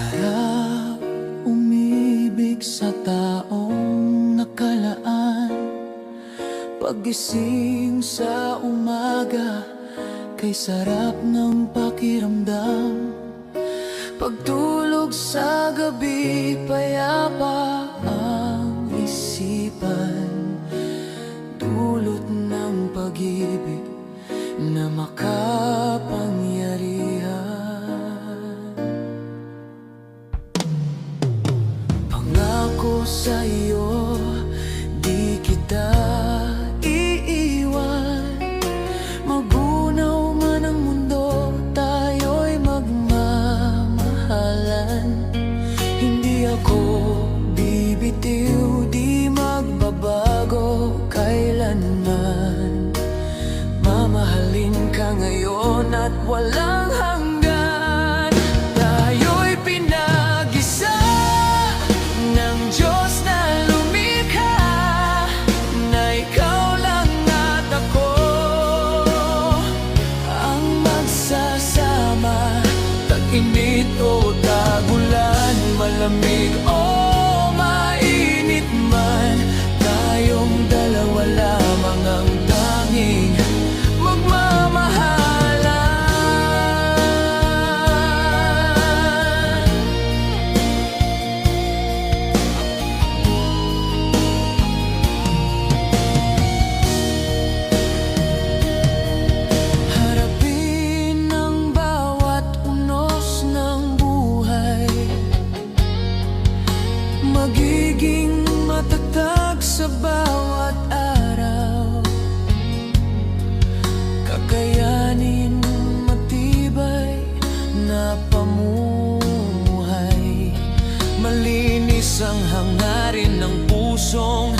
Sarap umibig sa taong nakalaan. Paggising sa umaga, kay sarap ng pakiramdam. Pagtulog sa gabi, payapa ang isipan. Dulot ng pag-ibig na makapangyarihan. Pangako sa iyo, di kita iiwan. Magunaw man ang mundo, tayo'y magmamahalan. Hindi ako bibitiw, di magbabago kailanman. Mamahalin ka ngayon at walang hanggan. Tayo'y pinag-isa ng Diyos na lumikha, na ikaw lang at ako ang magsasama. Tag-init o tagulan, malamig o mainit man, tayong dalawa lamang ang tanging magiging matatag sa bawat araw. Kakayanin matibay na pamuhay. Malinis ang hangarin ng pusong